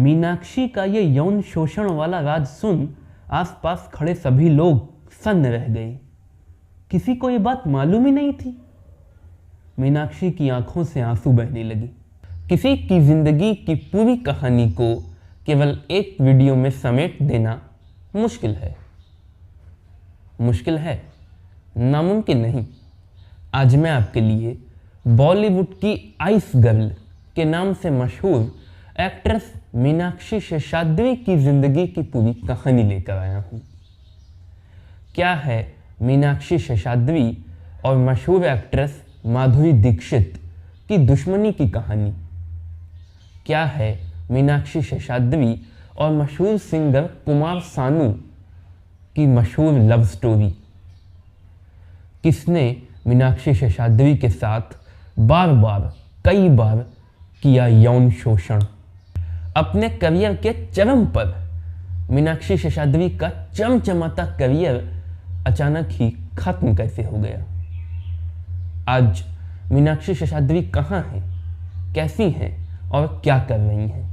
मीनाक्षी का ये यौन शोषण वाला राज सुन आसपास खड़े सभी लोग सन्न रह गए। किसी को ये बात मालूम ही नहीं थी। मीनाक्षी की आंखों से आंसू बहने लगे। किसी की जिंदगी की पूरी कहानी को केवल एक वीडियो में समेट देना मुश्किल है, नामुमकिन नहीं। आज मैं आपके लिए बॉलीवुड की आइस गर्ल के नाम से मशहूर एक्ट्रेस मीनाक्षी शेषाद्री की जिंदगी की पूरी कहानी लेकर आया हूँ। क्या है मीनाक्षी शेषाद्री और मशहूर एक्ट्रेस माधुरी दीक्षित की दुश्मनी की कहानी? क्या है मीनाक्षी शेषाद्री और मशहूर सिंगर कुमार सानू की मशहूर लव स्टोरी? किसने मीनाक्षी शेषाद्री के साथ कई बार किया यौन शोषण? अपने करियर के चरम पर मीनाक्षी शेषाद्री का चमचमाता करियर अचानक ही खत्म कैसे हो गया? आज मीनाक्षी शेषाद्री कहाँ हैं, कैसी हैं और क्या कर रही हैं?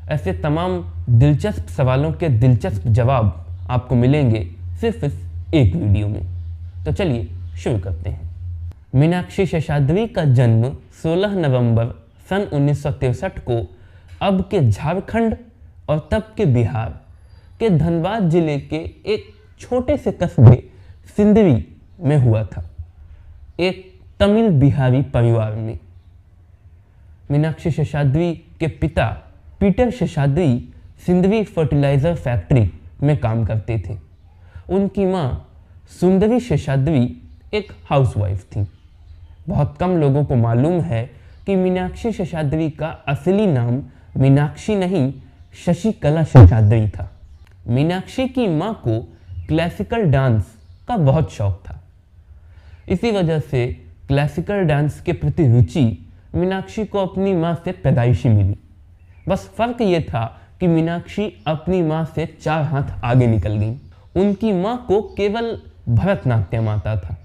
ऐसे तमाम दिलचस्प सवालों के दिलचस्प जवाब आपको मिलेंगे सिर्फ इस एक वीडियो में। तो चलिए शुरू करते हैं। मीनाक्षी शेषाद्री का जन्म 16 नवंबर सन 1963 को अब के झारखंड और तब के बिहार के धनबाद जिले के एक छोटे से कस्बे सिंदरी में हुआ था, एक तमिल बिहारी परिवार में। मीनाक्षी शेषाद्री के पिता Peter Seshadri Sindri fertilizer factory में काम करते थे। उनकी मां सुंदरी शेषाद्री एक हाउसवाइफ थी। बहुत कम लोगों को मालूम है कि मीनाक्षी शेषाद्री का असली नाम मीनाक्षी नहीं, शशिकला शेषाद्री था। मीनाक्षी की मां को क्लासिकल डांस का बहुत शौक था। इसी वजह से क्लासिकल डांस के प्रति रुचि मीनाक्षी को अपनी मां से पैदाइशी मिली। बस फर्क ये था कि मीनाक्षी अपनी मां से 4 हाथ आगे निकल गई। उनकी मां को केवल भरतनाट्यम आता था,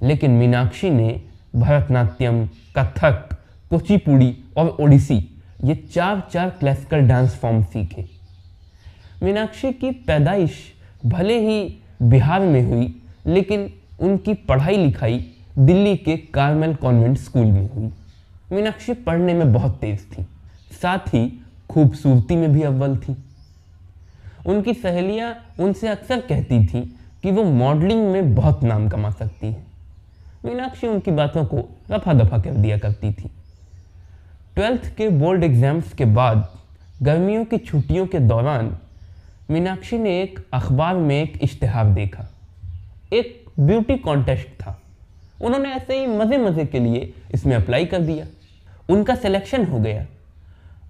लेकिन मीनाक्षी ने भरतनाट्यम, कथक, कुचिपुड़ी और ओडिसी ये 4 क्लासिकल डांस फॉर्म सीखे। मीनाक्षी की पैदाइश भले ही बिहार में हुई, लेकिन उनकी पढ़ाई लिखाई दिल्ली के कार्मेल कॉन्वेंट स्कूल में हुई। मीनाक्षी पढ़ने में बहुत तेज थी, साथ ही खूबसूरती में भी अव्वल थी। उनकी सहेलियां उनसे अक्सर कहती थीं कि वो मॉडलिंग में बहुत नाम कमा सकती हैं। मीनाक्षी उनकी बातों को रफा दफा कर दिया करती थी। 12th के बोर्ड एग्जाम्स के बाद गर्मियों की छुट्टियों के दौरान मीनाक्षी ने एक अखबार में एक इश्तिहार देखा। एक ब्यूटी कॉन्टेस्ट था। उन्होंने ऐसे ही मज़े के लिए इसमें अप्लाई कर दिया। उनका सिलेक्शन हो गया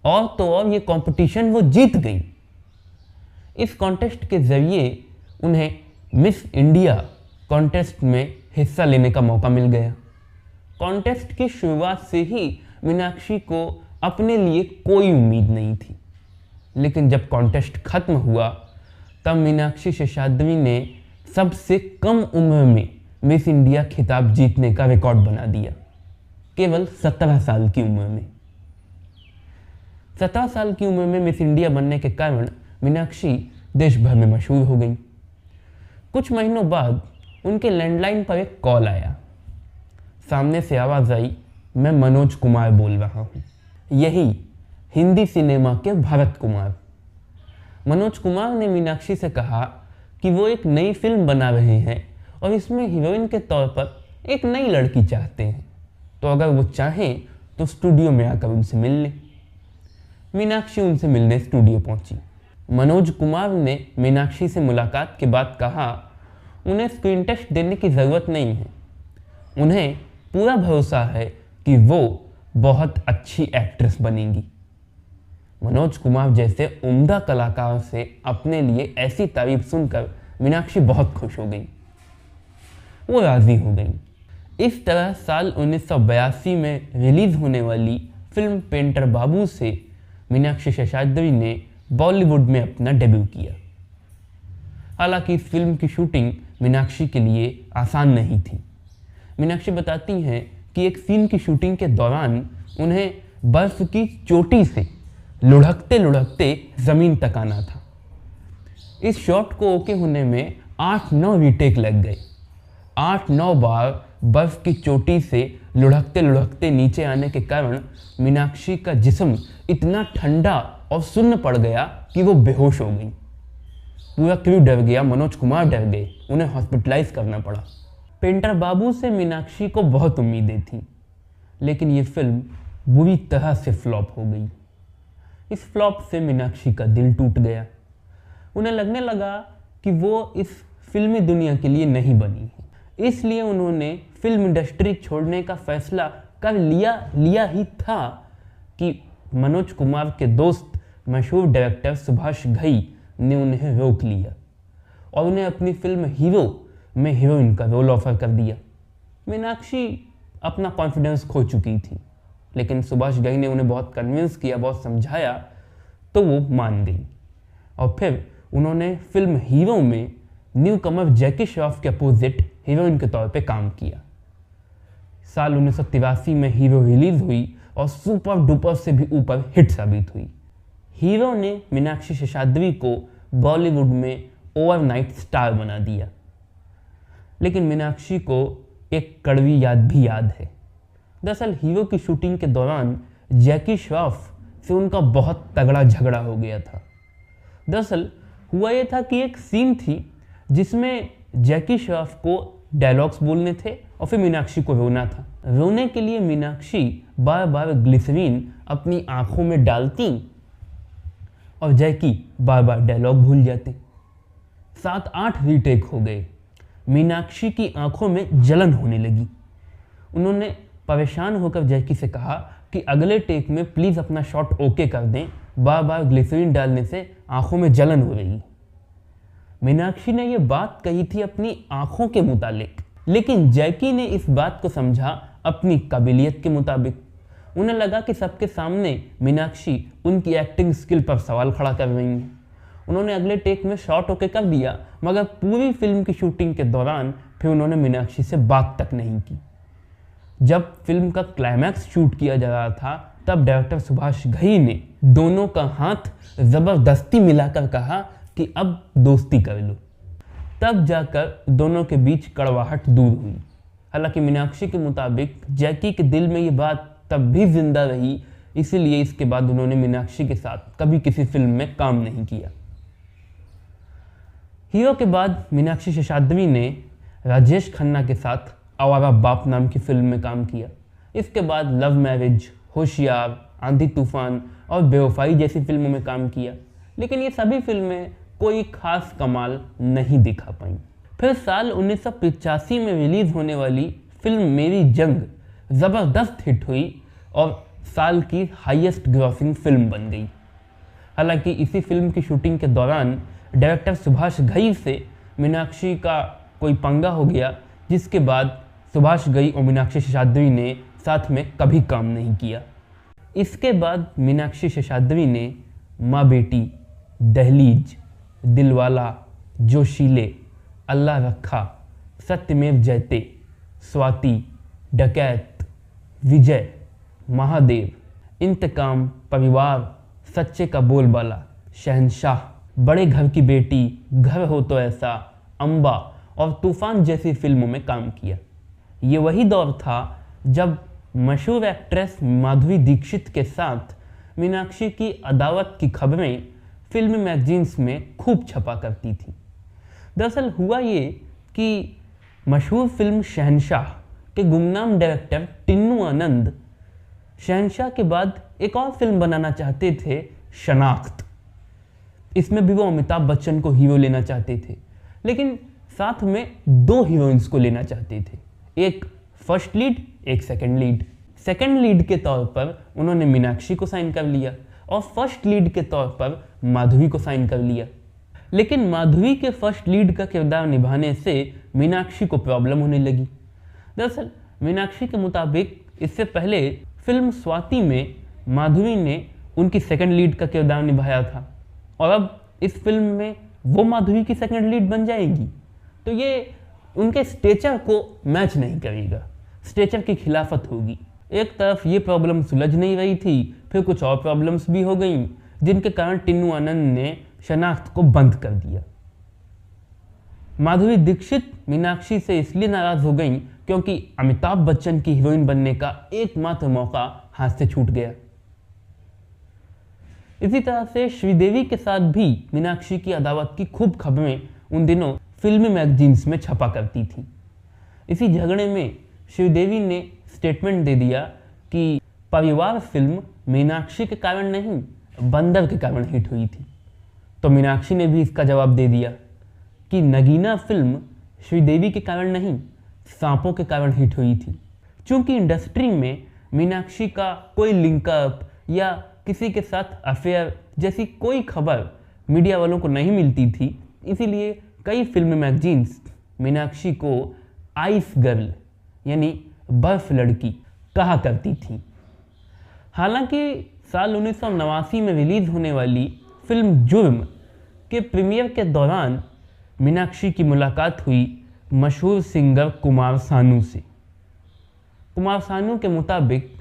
और तो और ये कंपटीशन वो जीत गई। इस कॉन्टेस्ट के ज़रिए उन्हें मिस इंडिया कॉन्टेस्ट में हिस्सा लेने का मौका मिल गया। कॉन्टेस्ट की शुरुआत से ही मीनाक्षी को अपने लिए कोई उम्मीद नहीं थी, लेकिन जब कॉन्टेस्ट खत्म हुआ तब मीनाक्षी शेषाद्री ने सबसे कम उम्र में मिस इंडिया खिताब जीतने का रिकॉर्ड बना दिया, केवल 17 साल की उम्र में। 17 साल की उम्र में मिस इंडिया बनने के कारण मीनाक्षी देश भर में मशहूर हो गई। कुछ महीनों बाद उनके लैंडलाइन पर एक कॉल आया। सामने से आवाज़ आई, मैं मनोज कुमार बोल रहा हूँ। यही हिंदी सिनेमा के भरत कुमार। मनोज कुमार ने मीनाक्षी से कहा कि वो एक नई फिल्म बना रहे हैं और इसमें हीरोइन के तौर पर एक नई लड़की चाहते हैं, तो अगर वो चाहें तो स्टूडियो में आकर उनसे मिल लें। मीनाक्षी उनसे मिलने स्टूडियो पहुंची। मनोज कुमार ने मीनाक्षी से मुलाकात के बाद कहा, उन्हें स्क्रीन टेस्ट देने की ज़रूरत नहीं है। उन्हें पूरा भरोसा है कि वो बहुत अच्छी एक्ट्रेस बनेंगी। मनोज कुमार जैसे उम्दा कलाकार से अपने लिए ऐसी तारीफ सुनकर मीनाक्षी बहुत खुश हो गई। वो राज़ी हो गई। इस तरह साल 1982 में रिलीज़ होने वाली फिल्म पेंटर बाबू से मीनाक्षी शेषाद्री ने बॉलीवुड में अपना डेब्यू किया। हालांकि इस फिल्म की शूटिंग मीनाक्षी के लिए आसान नहीं थी। मीनाक्षी बताती हैं कि एक सीन की शूटिंग के दौरान उन्हें बर्फ की चोटी से लुढ़कते लुढ़कते ज़मीन तक आना था। इस शॉट को ओके होने में 8-9 रीटेक लग गए। 8-9 बार बर्फ की चोटी से लुढ़कते लुढ़कते नीचे आने के कारण मीनाक्षी का जिस्म इतना ठंडा और सुन्न पड़ गया कि वो बेहोश हो गई। पूरा क्रू डर गया, मनोज कुमार डर गए, उन्हें हॉस्पिटलाइज करना पड़ा। पेंटर बाबू से मीनाक्षी को बहुत उम्मीदें थीं, लेकिन ये फिल्म बुरी तरह से फ्लॉप हो गई। इस फ्लॉप से मीनाक्षी का दिल टूट गया। उन्हें लगने लगा कि वो इस फिल्मी दुनिया के लिए नहीं बनी है, इसलिए उन्होंने फिल्म इंडस्ट्री छोड़ने का फैसला कर लिया ही था कि मनोज कुमार के दोस्त मशहूर डायरेक्टर सुभाष घई ने उन्हें रोक लिया और उन्हें अपनी फिल्म हीरो में हीरोइन का रोल ऑफर कर दिया। मीनाक्षी अपना कॉन्फिडेंस खो चुकी थी, लेकिन सुभाष घई ने उन्हें बहुत कन्विंस किया, बहुत समझाया, तो वो मान गई और फिर उन्होंने फिल्म हीरो में न्यू कमर जैकी श्रॉफ के अपोजिट हीरोइन के तौर पे काम किया। साल 1983 में हीरो रिलीज हुई और सुपर डुपर से भी ऊपर हिट साबित हुई। हीरो ने मीनाक्षी शेषाद्री को बॉलीवुड में ओवरनाइट स्टार बना दिया, लेकिन मीनाक्षी को एक कड़वी याद भी याद है। दरअसल हीरो की शूटिंग के दौरान जैकी श्रॉफ से उनका बहुत तगड़ा झगड़ा हो गया था। दरअसल हुआ ये था कि एक सीन थी जिसमें जैकी श्रॉफ को डायलॉग्स बोलने थे और फिर मीनाक्षी को रोना था। रोने के लिए मीनाक्षी बार बार ग्लिसरीन अपनी आंखों में डालती और जैकी बार बार डायलॉग भूल जाते। 7-8 रीटेक हो गए। मीनाक्षी की आंखों में जलन होने लगी। उन्होंने परेशान होकर जैकी से कहा कि अगले टेक में प्लीज़ अपना शॉट ओके कर दें, बार बार ग्लिसरीन डालने से आंखों में जलन हो रही। मीनाक्षी ने यह बात कही थी अपनी आंखों के मुतालिक, लेकिन जैकी ने इस बात को समझा अपनी काबिलियत के मुताबिक। उन्हें लगा कि सबके सामने मीनाक्षी उनकी एक्टिंग स्किल पर सवाल खड़ा कर रही हैं। उन्होंने अगले टेक में शॉट ओके कर दिया, मगर पूरी फिल्म की शूटिंग के दौरान फिर उन्होंने मीनाक्षी से बात तक नहीं की। जब फिल्म का क्लाइमैक्स शूट किया जा रहा था, तब डायरेक्टर सुभाष घई ने दोनों का हाथ ज़बरदस्ती मिलाकर कहा कि अब दोस्ती कर लो। तब जाकर दोनों के बीच कड़वाहट दूर हुई। हालांकि मीनाक्षी के मुताबिक जैकी के दिल में ये बात तब भी जिंदा रही, इसीलिए इसके बाद उन्होंने मीनाक्षी के साथ कभी किसी फिल्म में काम नहीं किया। हीरो के बाद मीनाक्षी शेषाद्री ने राजेश खन्ना के साथ आवारा बाप नाम की फिल्म में काम किया। इसके बाद लव मैरिज, होशियार, आंधी तूफान और बेवफाई जैसी फिल्मों में काम किया, लेकिन ये सभी फिल्में कोई खास कमाल नहीं दिखा पाई। फिर साल 1985 में रिलीज होने वाली फिल्म मेरी जंग ज़बरदस्त हिट हुई और साल की हाईएस्ट ग्रॉसिंग फिल्म बन गई। हालांकि इसी फिल्म की शूटिंग के दौरान डायरेक्टर सुभाष घई से मीनाक्षी का कोई पंगा हो गया, जिसके बाद सुभाष घई और मीनाक्षी शेषाद्री ने साथ में कभी काम नहीं किया। इसके बाद मीनाक्षी शेषाद्री ने माँ बेटी, दहलीज, दिलवाला, जोशीले, अल्लाह रखा, सत्यमेव जयते, स्वाति, डकैत, विजय, महादेव, इंतकाम, परिवार, सच्चे का बोलबाला, शहंशाह, बड़े घर की बेटी, घर हो तो ऐसा, अम्बा और तूफान जैसी फिल्मों में काम किया। ये वही दौर था जब मशहूर एक्ट्रेस माधुरी दीक्षित के साथ मीनाक्षी की अदावत की खबरें फिल्म मैगजीन्स में खूब छपा करती थी। दरअसल हुआ ये कि मशहूर फिल्म शहंशाह के गुमनाम डायरेक्टर टिन्नू आनंद शहंशाह के बाद एक और फिल्म बनाना चाहते थे, शनाख्त। इसमें भी वो अमिताभ बच्चन को हीरो लेना चाहते थे, लेकिन साथ में 2 हीरोइंस को लेना चाहते थे, एक फर्स्ट लीड, एक सेकंड लीड। सेकंड लीड के तौर पर उन्होंने मीनाक्षी को साइन कर लिया और फर्स्ट लीड के तौर पर माधुरी को साइन कर लिया। लेकिन माधुरी के फर्स्ट लीड का किरदार निभाने से मीनाक्षी को प्रॉब्लम होने लगी। दरअसल मीनाक्षी के मुताबिक इससे पहले फिल्म स्वाति में माधुरी ने उनकी सेकंड लीड का किरदार निभाया था और अब इस फिल्म में वो माधुरी की सेकंड लीड बन जाएगी, तो ये उनके स्टेचर को मैच नहीं करेगा, स्टेचर की खिलाफत होगी। एक तरफ ये प्रॉब्लम सुलझ नहीं रही थी, फिर कुछ और प्रॉब्लम्स भी हो गई, जिनके कारण टिन्नू आनंद ने शनाख्त को बंद कर दिया। माधुरी दीक्षित मीनाक्षी से इसलिए नाराज हो गई क्योंकि अमिताभ बच्चन की हीरोइन बनने का एकमात्र मौका हाथ से छूट गया। इसी तरह से श्रीदेवी के साथ भी मीनाक्षी की अदावत की खूब खबरें उन दिनों फिल्मी मैगजीन्स में छपा करती थी। इसी झगड़े में श्रीदेवी ने स्टेटमेंट दे दिया कि परिवार फिल्म मीनाक्षी के कारण नहीं, बंदर के कारण हिट हुई थी। तो मीनाक्षी ने भी इसका जवाब दे दिया कि नगीना फिल्म श्रीदेवी के कारण नहीं, सांपों के कारण हिट हुई थी। चूंकि इंडस्ट्री में मीनाक्षी का कोई लिंकअप या किसी के साथ अफेयर जैसी कोई खबर मीडिया वालों को नहीं मिलती थी, इसीलिए कई फिल्म मैगजीन्स मीनाक्षी को आइस गर्ल यानी बर्फ लड़की कहा करती थी। हालांकि साल 1989 में रिलीज होने वाली फिल्म जुर्म के प्रीमियर के दौरान मीनाक्षी की मुलाकात हुई मशहूर सिंगर कुमार सानू से। कुमार सानू के मुताबिक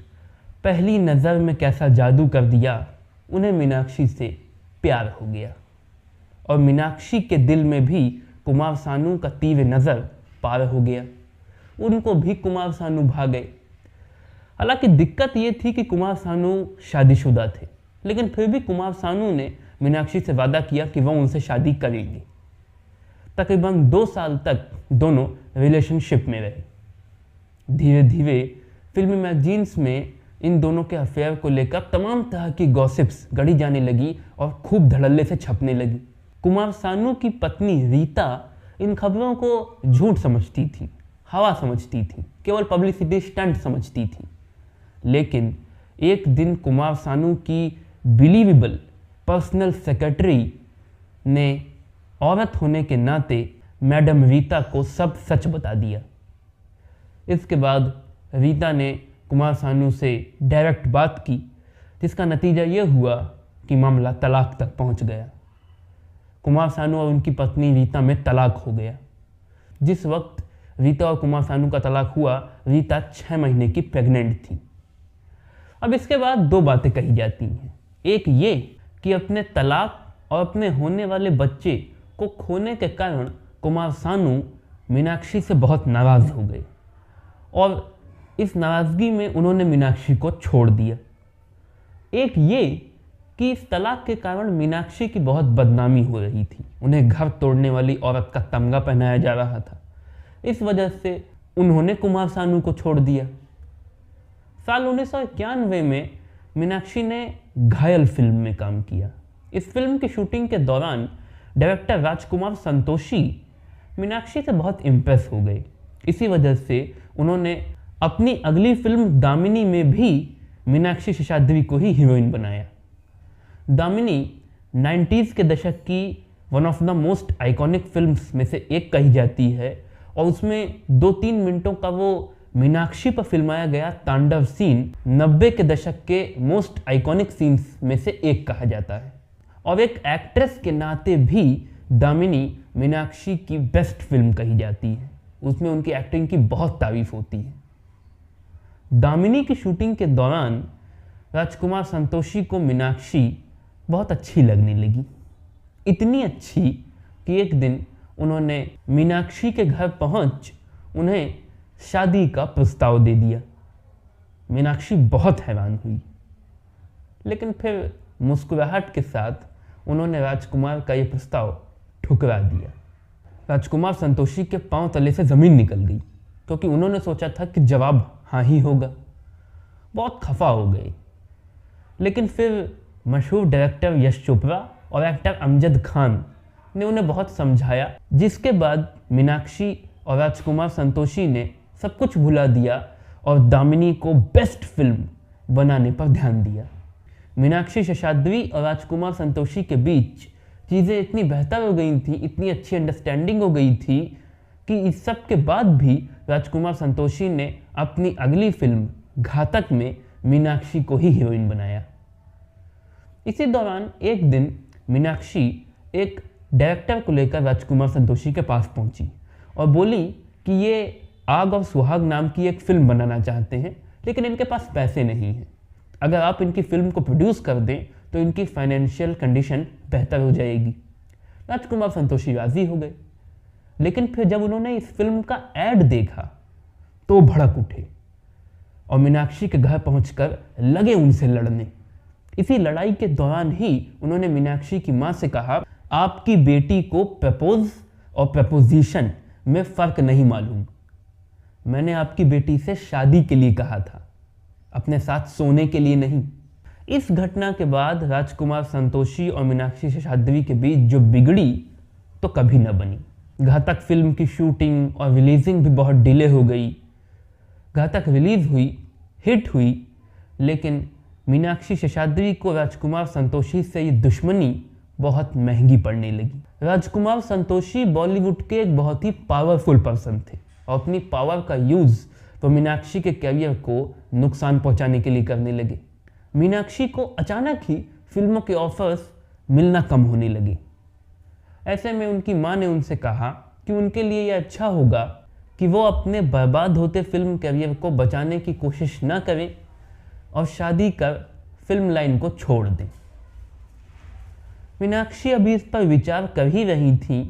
पहली नज़र में कैसा जादू कर दिया, उन्हें मीनाक्षी से प्यार हो गया और मीनाक्षी के दिल में भी कुमार सानू का तीव्र नज़र पार हो गया। उनको भी कुमार सानू भा गए। हालांकि दिक्कत ये थी कि कुमार सानू शादीशुदा थे, लेकिन फिर भी कुमार सानू ने मीनाक्षी से वादा किया कि वह उनसे शादी करेंगे। तकरीबन 2 साल तक दोनों रिलेशनशिप में रहे। धीरे धीरे फिल्मी मैगजीन्स में इन दोनों के अफेयर को लेकर तमाम तरह की गॉसिप्स गढ़ी जाने लगी और खूब धड़ल्ले से छपने लगी। कुमार सानू की पत्नी रीता इन खबरों को झूठ समझती थी, हवा समझती थी, केवल पब्लिसिटी स्टंट समझती थी। लेकिन एक दिन कुमार सानू की बिलीवेबल पर्सनल सेक्रेटरी ने औरत होने के नाते मैडम रीता को सब सच बता दिया। इसके बाद रीता ने कुमार सानू से डायरेक्ट बात की, जिसका नतीजा ये हुआ कि मामला तलाक तक पहुंच गया। कुमार सानू और उनकी पत्नी रीता में तलाक हो गया। जिस वक्त रीता और कुमार सानू का तलाक हुआ, रीता 6 महीने की प्रेग्नेंट थी। अब इसके बाद 2 बातें कही जाती हैं। एक ये कि अपने तलाक और अपने होने वाले बच्चे को खोने के कारण कुमार सानू मीनाक्षी से बहुत नाराज़ हो गए और इस नाराज़गी में उन्होंने मीनाक्षी को छोड़ दिया। एक ये कि इस तलाक के कारण मीनाक्षी की बहुत बदनामी हो रही थी। उन्हें घर तोड़ने वाली औरत का तमगा पहनाया जा रहा था। इस वजह से उन्होंने कुमार सानू को छोड़ दिया। साल 1991 में मीनाक्षी ने घायल फिल्म में काम किया। इस फिल्म की शूटिंग के दौरान डायरेक्टर राजकुमार संतोषी मीनाक्षी से बहुत इम्प्रेस हो गए। इसी वजह से उन्होंने अपनी अगली फिल्म दामिनी में भी मीनाक्षी शेषाद्री को ही हीरोइन बनाया। दामिनी 90s के दशक की one of the most iconic films में से एक कही जाती है और उसमें 2-3 मिनटों का वो मीनाक्षी पर फिल्माया गया तांडव सीन 90 के दशक के मोस्ट आइकॉनिक सीन्स में से एक कहा जाता है। और एक एक्ट्रेस के नाते भी दामिनी मीनाक्षी की बेस्ट फिल्म कही जाती है। उसमें उनकी एक्टिंग की बहुत तारीफ होती है। दामिनी की शूटिंग के दौरान राजकुमार संतोषी को मीनाक्षी बहुत अच्छी लगने लगी। इतनी अच्छी कि एक दिन उन्होंने मीनाक्षी के घर पहुंच उन्हें शादी का प्रस्ताव दे दिया। मीनाक्षी बहुत हैरान हुई, लेकिन फिर मुस्कुराहट के साथ उन्होंने राजकुमार का ये प्रस्ताव ठुकरा दिया। राजकुमार संतोषी के पांव तले से ज़मीन निकल गई, क्योंकि उन्होंने सोचा था कि जवाब हाँ ही होगा। बहुत खफा हो गए। लेकिन फिर मशहूर डायरेक्टर यश चोपड़ा और एक्टर अमजद खान ने उन्हें बहुत समझाया, जिसके बाद मीनाक्षी और राजकुमार संतोषी ने सब कुछ भुला दिया और दामिनी को बेस्ट फिल्म बनाने पर ध्यान दिया। मीनाक्षी शेषाद्री और राजकुमार संतोषी के बीच चीज़ें इतनी बेहतर हो गई थी, इतनी अच्छी अंडरस्टैंडिंग हो गई थी कि इस सब के बाद भी राजकुमार संतोषी ने अपनी अगली फिल्म घातक में मीनाक्षी को ही हीरोइन बनाया। इसी दौरान एक दिन मीनाक्षी एक डायरेक्टर को लेकर राजकुमार संतोषी के पास पहुंची और बोली कि ये आग और सुहाग नाम की एक फिल्म बनाना चाहते हैं, लेकिन इनके पास पैसे नहीं हैं। अगर आप इनकी फिल्म को प्रोड्यूस कर दें तो इनकी फाइनेंशियल कंडीशन बेहतर हो जाएगी। राजकुमार संतोषी राजी हो गए, लेकिन फिर जब उन्होंने इस फिल्म का एड देखा तो भड़क उठे और मीनाक्षी के घर पहुंचकर लगे उनसे लड़ने। इसी लड़ाई के दौरान ही उन्होंने मीनाक्षी की मां से कहा, आपकी बेटी को प्रपोज और प्रपोजिशन में फ़र्क नहीं मालूम। मैंने आपकी बेटी से शादी के लिए कहा था, अपने साथ सोने के लिए नहीं। इस घटना के बाद राजकुमार संतोषी और मीनाक्षी शेषाद्री के बीच जो बिगड़ी तो कभी न बनी। घातक फिल्म की शूटिंग और रिलीजिंग भी बहुत डिले हो गई। घातक रिलीज हुई, हिट हुई, लेकिन मीनाक्षी शेषाद्री को राजकुमार संतोषी से ये दुश्मनी बहुत महंगी पड़ने लगी। राजकुमार संतोषी बॉलीवुड के एक बहुत ही पावरफुल पर्सन थे और अपनी पावर का यूज़ वो मीनाक्षी के कैरियर को नुकसान पहुंचाने के लिए करने लगे। मीनाक्षी को अचानक ही फिल्मों के ऑफर्स मिलना कम होने लगे। ऐसे में उनकी मां ने उनसे कहा कि उनके लिए यह अच्छा होगा कि वो अपने बर्बाद होते फिल्म कैरियर को बचाने की कोशिश न करें और शादी कर फिल्म लाइन को छोड़ दें। मीनाक्षी अभी इस पर विचार कर ही रही थी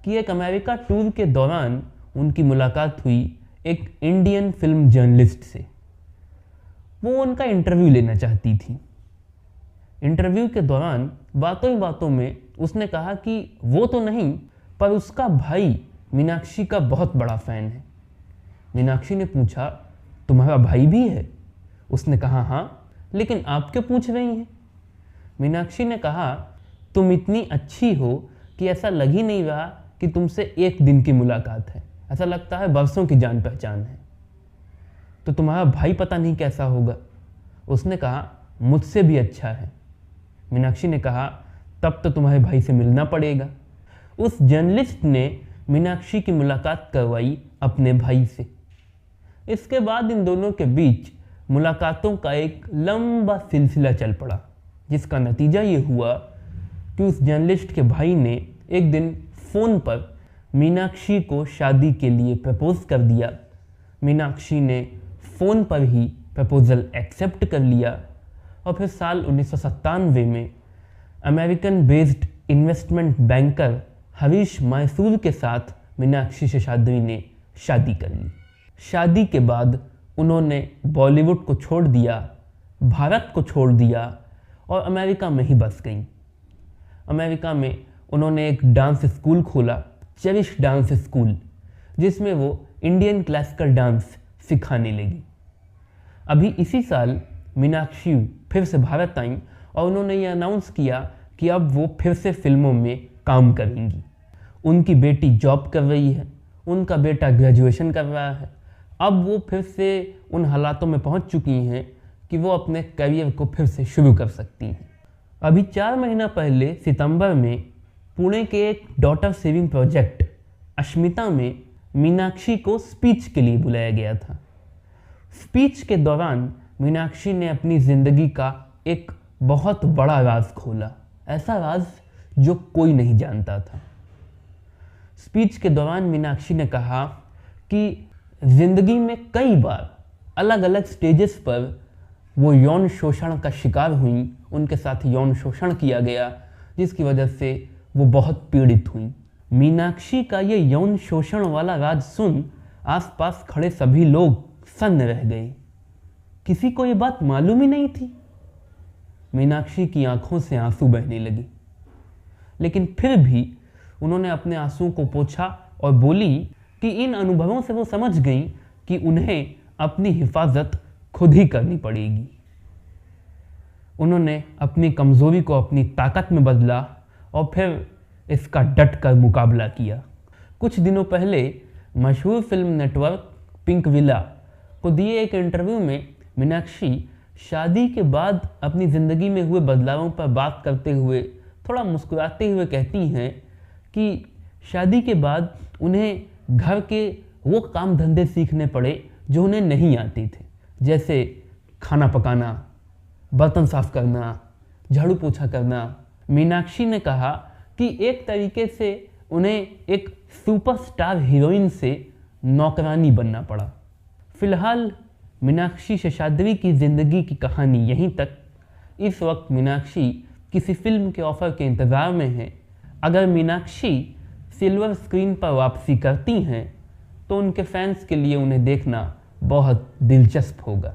कि एक अमेरिका टूर के दौरान उनकी मुलाकात हुई एक इंडियन फिल्म जर्नलिस्ट से। वो उनका इंटरव्यू लेना चाहती थी। इंटरव्यू के दौरान बातों ही बातों में उसने कहा कि वो तो नहीं, पर उसका भाई मीनाक्षी का बहुत बड़ा फ़ैन है। मीनाक्षी ने पूछा, तुम्हारा भाई भी है? उसने कहा, हाँ, लेकिन आप क्यों पूछ रही हैं? मीनाक्षी ने कहा, तुम इतनी अच्छी हो कि ऐसा लग ही नहीं रहा कि तुमसे एक दिन की मुलाकात है, ऐसा लगता है बरसों की जान पहचान है। तो तुम्हारा भाई पता नहीं कैसा होगा। उसने कहा, मुझसे भी अच्छा है। मीनाक्षी ने कहा, तब तो तुम्हारे भाई से मिलना पड़ेगा। उस जर्नलिस्ट ने मीनाक्षी की मुलाकात करवाई अपने भाई से। इसके बाद इन दोनों के बीच मुलाकातों का एक लंबा सिलसिला चल पड़ा, जिसका नतीजा ये हुआ कि उस जर्नलिस्ट के भाई ने एक दिन फ़ोन पर मीनाक्षी को शादी के लिए प्रपोज कर दिया। मीनाक्षी ने फ़ोन पर ही प्रपोज़ल एक्सेप्ट कर लिया और फिर साल 1997 में American based investment banker Harish Mysore के साथ मीनाक्षी शेषाद्री ने शादी कर ली। शादी के बाद उन्होंने बॉलीवुड को छोड़ दिया, भारत को छोड़ दिया और अमेरिका में ही बस गईं। अमेरिका में उन्होंने एक डांस स्कूल खोला, चेरिश डांस स्कूल, जिसमें वो इंडियन क्लासिकल डांस सिखाने लगी। अभी इसी साल मीनाक्षी फिर से भारत आईं और उन्होंने ये अनाउंस किया कि अब वो फिर से फिल्मों में काम करेंगी। उनकी बेटी जॉब कर रही है, उनका बेटा ग्रेजुएशन कर रहा है। अब वो फिर से उन हालातों में पहुंच चुकी हैं कि वो अपने करियर को फिर से शुरू कर सकती हैं। अभी 4 महीना पहले सितंबर में पुणे के एक डॉटर सेविंग प्रोजेक्ट अश्मिता में मीनाक्षी को स्पीच के लिए बुलाया गया था। स्पीच के दौरान मीनाक्षी ने अपनी ज़िंदगी का एक बहुत बड़ा राज खोला, ऐसा राज जो कोई नहीं जानता था। स्पीच के दौरान मीनाक्षी ने कहा कि ज़िंदगी में कई बार अलग अलग स्टेजेस पर वो यौन शोषण का शिकार हुई, उनके साथ यौन शोषण किया गया, जिसकी वजह से वो बहुत पीड़ित हुई। मीनाक्षी का ये यौन शोषण वाला राज सुन आसपास खड़े सभी लोग सन्न रह गए। किसी को ये बात मालूम ही नहीं थी। मीनाक्षी की आंखों से आंसू बहने लगे, लेकिन फिर भी उन्होंने अपने आंसुओं को पोंछा और बोली कि इन अनुभवों से वो समझ गई कि उन्हें अपनी हिफाजत खुद ही करनी पड़ेगी। उन्होंने अपनी कमज़ोरी को अपनी ताकत में बदला और फिर इसका डट कर मुकाबला किया। कुछ दिनों पहले मशहूर फिल्म नेटवर्क पिंक विला को दिए एक इंटरव्यू में मीनाक्षी शादी के बाद अपनी ज़िंदगी में हुए बदलावों पर बात करते हुए थोड़ा मुस्कुराते हुए कहती हैं कि शादी के बाद उन्हें घर के वो काम धंधे सीखने पड़े जो उन्हें नहीं आते थे, जैसे खाना पकाना, बर्तन साफ करना, झाड़ू पोछा करना। मीनाक्षी ने कहा कि एक तरीके से उन्हें एक सुपरस्टार हीरोइन से नौकरानी बनना पड़ा। फिलहाल मीनाक्षी शेषाद्री की ज़िंदगी की कहानी यहीं तक। इस वक्त मीनाक्षी किसी फिल्म के ऑफ़र के इंतज़ार में हैं। अगर मीनाक्षी सिल्वर स्क्रीन पर वापसी करती हैं तो उनके फैंस के लिए उन्हें देखना बहुत दिलचस्प होगा।